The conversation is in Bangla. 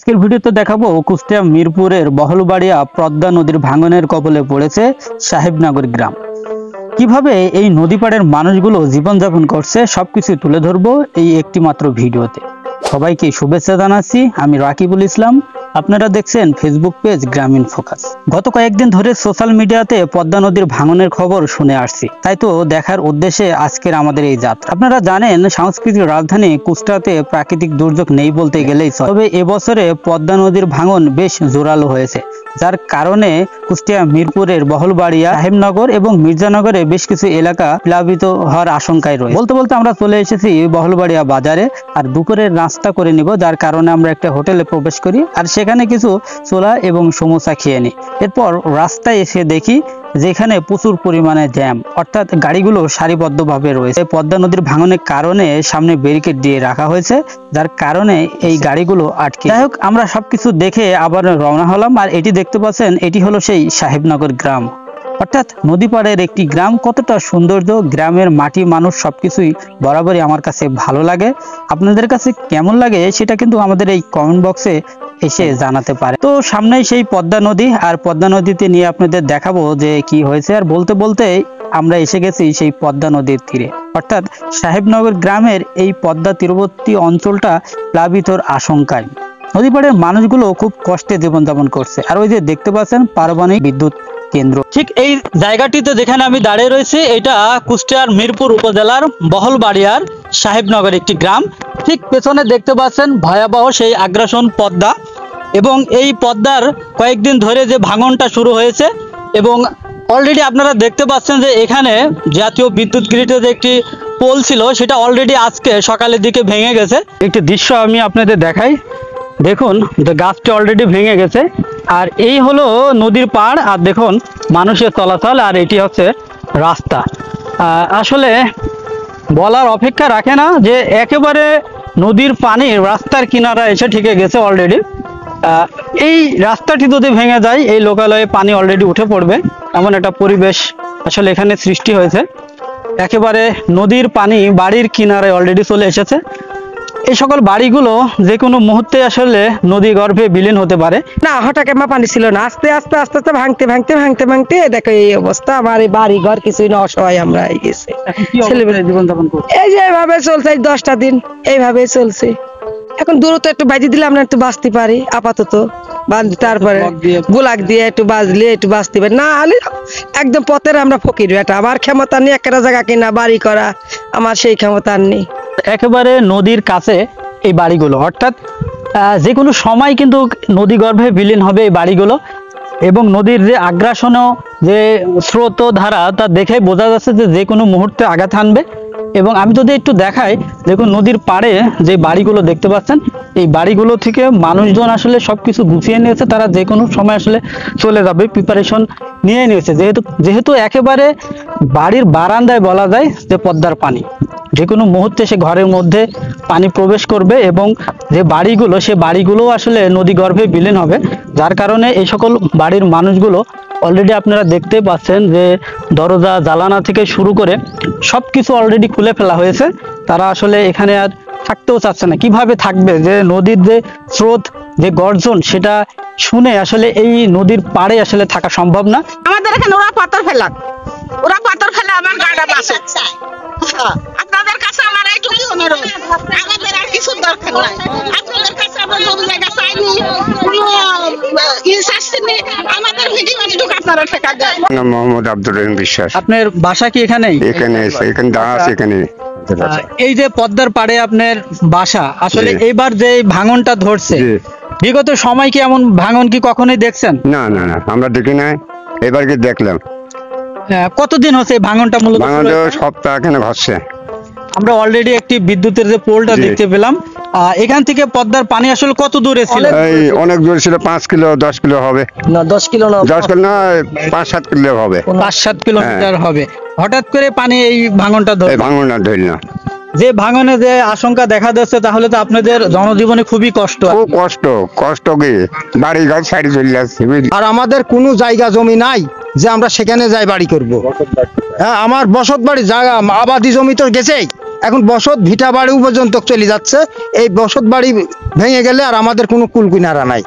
আজকের ভিডিওতে দেখাবো কুষ্টিয়া মিরপুরের বহলবাড়িয়া পদ্মা নদীর ভাঙনের কবলে পড়েছে সাহেবনগর গ্রাম। কিভাবে এই নদী পাড়ের মানুষগুলো জীবনযাপন করছে সবকিছু তুলে ধরবো এই একটি মাত্র ভিডিওতে। সবাইকে শুভেচ্ছা জানাচ্ছি, আমি রাকিবুল ইসলাম। আপনারা দেখছেন ফেসবুক পেজ গ্রামীণ ফোকাস। গত কয়েকদিন ধরে সোশ্যাল মিডিয়াতে পদ্মা নদীর ভাঙনের খবর শুনে আসছি, তাই তো দেখার উদ্দেশ্যে আজকের আমাদের এই যাত্রা। আপনারা জানেন সাংস্কৃতিক রাজধানী কুষ্টিয়াতে প্রাকৃতিক দুর্যোগ নেই বলতে গেলেই চলে, তবে এবছরে পদ্মা নদীর ভাঙন বেশ জোরালো হয়েছে, যার কারণে কুষ্টিয়া মিরপুরের বহলবাড়িয়া, সাহেবনগর এবং মির্জানগরে বেশ কিছু এলাকা প্লাবিত হওয়ার আশঙ্কায় রয়েছে। বলতে বলতে আমরা চলে এসেছি বহলবাড়িয়া বাজারে, আর দুপুরের নাস্তা করে নিব, যার কারণে আমরা একটা হোটেলে প্রবেশ করি আর সেখানে কিছু ছোলা এবং সমোসা খেয়ে নিই। এরপর রাস্তায় এসে দেখি যেখানে প্রচুর পরিমাণে জ্যাম, অর্থাৎ গাড়িগুলো সারিবদ্ধভাবে রয়েছে। পদ্মা নদীর ভাঙনের কারণে সামনে ব্যারিকেড দিয়ে রাখা হয়েছে, যার কারণে এই গাড়িগুলো আটকে। যাই হোক, আমরা সবকিছু দেখে আবার রওনা হলাম। আর এটি দেখতে পাচ্ছেন, এটি হলো সেই সাহেবনগর গ্রাম, অর্থাৎ নদী পাড়ের একটি গ্রাম। কতটা সৌন্দর্য, গ্রামের মাটি, মানুষ সবকিছুই বরাবরই আমার কাছে ভালো লাগে। আপনাদের কাছে কেমন লাগে সেটা কিন্তু আমাদের এই কমেন্ট বক্সে এসে জানাতে পারে। তো সামনেই সেই পদ্মা নদী, আর পদ্মা নদীতে নিয়ে আপনাদের দেখাবো যে কি হয়েছে। আর বলতে বলতে আমরা এসে গেছি সেই পদ্মা নদীর তীরে, অর্থাৎ সাহেবনগর গ্রামের এই পদ্মা তীরবর্তী অঞ্চলটা প্লাবিতর আশঙ্কায়। নদী পাড়ের মানুষগুলো খুব কষ্টে জীবনযাপন করছে। আর ওই যে দেখতে পাচ্ছেন পারমাণবিক বিদ্যুৎ কেন্দ্র, ঠিক এই জায়গাটিতে যেখানে আমি দাঁড়িয়ে রয়েছি, এটা কুষ্টিয়ার মিরপুর উপজেলার বহলবাড়িয়ার সাহেবনগর একটি গ্রাম। ঠিক পেছনে দেখতে পাচ্ছেন ভয়াবহ সেই আগ্রাসন পদ্মা, এবং এই পদ্মার কয়েকদিন ধরে যে ভাঙনটা শুরু হয়েছে, এবং অলরেডি আপনারা দেখতে পাচ্ছেন যে এখানে জাতীয় বিদ্যুৎ গ্রিডের যে একটি পোল ছিল, সেটা অলরেডি আজকে সকালের দিকে ভেঙে গেছে। একটি দৃশ্য আমি আপনাদের দেখাই, দেখুন যে গাছটি অলরেডি ভেঙে গেছে। আর এই হলো নদীর পাড়, আর দেখুন মানুষের চলাচল, আর এটি হচ্ছে রাস্তা। আসলে বলার অপেক্ষা রাখে না যে একেবারে নদীর পানি রাস্তার কিনারা এসে ঠেকে গেছে অলরেডি। এই রাস্তাটি যদি ভেঙে যায়, এই লোকালয়ে পানি অলরেডি উঠে পড়বে, এমন একটা পরিবেশ আসলে এখানে সৃষ্টি হয়েছে। একেবারে নদীর পানি বাড়ির কিনারায় অলরেডি চলে এসেছে। এই সকল বাড়িগুলো যে কোনো মুহূর্তে আসলে নদী গর্ভে বিলীন হতে পারে। না, হঠাৎ আমার পানি ছিল না, আস্তে আস্তে আস্তে আস্তে ভাঙতে ভাঙতে ভাঙতে ভাঙতে দেখো এই অবস্থা। আমার এই বাড়ি ঘর কিছুই না, অসহায় আমরা হয়ে গেছি। জীবনযাপন করছে এই যে এইভাবে চলছে, 10টা দিন এইভাবে চলছে। এখন দূরত্ব একটু বাজি দিলে আমরা একটু বাঁচতে পারি আপাতত, তারপরে বুলাক দিয়ে একটু বাজলে একটু বাঁচতে পারি, না হলে একদম পথের আমরা ফকির বেটা। আমার ক্ষমতা নেই একটা জায়গা কিনা বাড়ি করা, আমার সেই ক্ষমতা নেই। একেবারে নদীর কাছে এই বাড়িগুলো, অর্থাৎ যে কোনো সময় কিন্তু নদী গর্ভে বিলীন হবে এই বাড়িগুলো। এবং নদীর যে আগ্রাসনও যে স্রোত ধারা, তা দেখে বোঝা যাচ্ছে যে যে কোনো মুহূর্তে আঘাত হানবে। এবং আমি যদি একটু দেখাই, দেখুন নদীর পাড়ে যে বাড়িগুলো দেখতে পাচ্ছেন, এই বাড়িগুলো থেকে মানুষজন আসলে সবকিছু গুছিয়ে নিয়েছে, তারা যে কোনো সময় আসলে চলে যাবে, প্রিপারেশন নিয়ে নিয়েছে। যেহেতু একেবারে বাড়ির বারান্দায় বলা যায় যে পদ্মার পানি, যে কোনো মুহূর্তে সে ঘরের মধ্যে পানি প্রবেশ করবে, এবং যে বাড়িগুলো, সে বাড়িগুলো আসলে নদী গর্ভে বিলীন হবে। যার কারণে এই সকল বাড়ির মানুষগুলো অলরেডি আপনারা দেখতে পাচ্ছেন যে দরজা জানালা থেকে শুরু করে সবকিছু অলরেডি খুলে ফেলা হয়েছে। তারা আসলে এখানে আর থাকতেও চাচ্ছে না। কিভাবে থাকবে, যে নদীর যে স্রোত, যে গর্জন, সেটা শুনে আসলে এই নদীর পাড়ে আসলে থাকা সম্ভব না। আমাদের এখানে ওরা পাথর ফেলে আমার গাড়া বাসে। আপনাদের কাছে আমার এইটুকু অনুরোধ, আমাদের আর কিছু দরকার নাই। আপনাদের কাছে আমরা জমি জায়গা চাইনি, কোনো চাচ্ছি, আমাদের ভিডিও একটুকু আপনারা ঠেকা দেন। মোহাম্মদ আব্দুর রহিম বিশ্বাস। আপনার বাসা কি এখানেই? এখানে দাঁড়া আছে এখানে। এই যে পদ্মার পাড়ে আপনার বাসা, আসলে এইবার যে ভাঙনটা ধরছে, বিগত সময় কি এমন ভাঙন কি কখনোই দেখছেন? না না না, আমরা দেখি নাই, এবার কি দেখলাম। কতদিন হচ্ছে ভাঙনটা? মূলত সপ্তাহ এখানে ঘটছে। আমরা অলরেডি একটি বিদ্যুতের যে পোলটা দেখতে পেলাম। এখান থেকে পদ্মার পানি আসলে কত দূরে ছিল? এই অনেক দূরে ছিল, 5 কিলো 10 কিলো হবে। না 10 কিলো না, 10 কিলো না, 5-7 কিলো হবে, 5-7 কিলোমিটার হবে। হঠাৎ করে পানি এই ভাঙনটা ধরল। ভাঙনটা ধরল না, যে ভাঙনে যে আশঙ্কা দেখা যাচ্ছে, তাহলে তো আপনাদের জনজীবনে খুবই কষ্ট। খুব কষ্ট কি, বাড়ি ঘর সাইডে চলে যাচ্ছে। আর আমাদের কোনো জায়গা জমি নাই যে আমরা সেখানে যাই বাড়ি করব। হ্যাঁ, আমার বসত বাড়ি জায়গা আবাদি জমি তো গেছেই, এখন বসত ভিটা বাড়িও পর্যন্ত চলে যাচ্ছে। এই বসত বাড়ি ভেঙে গেলে আর আমাদের কোনো কুল কিনারা নাই।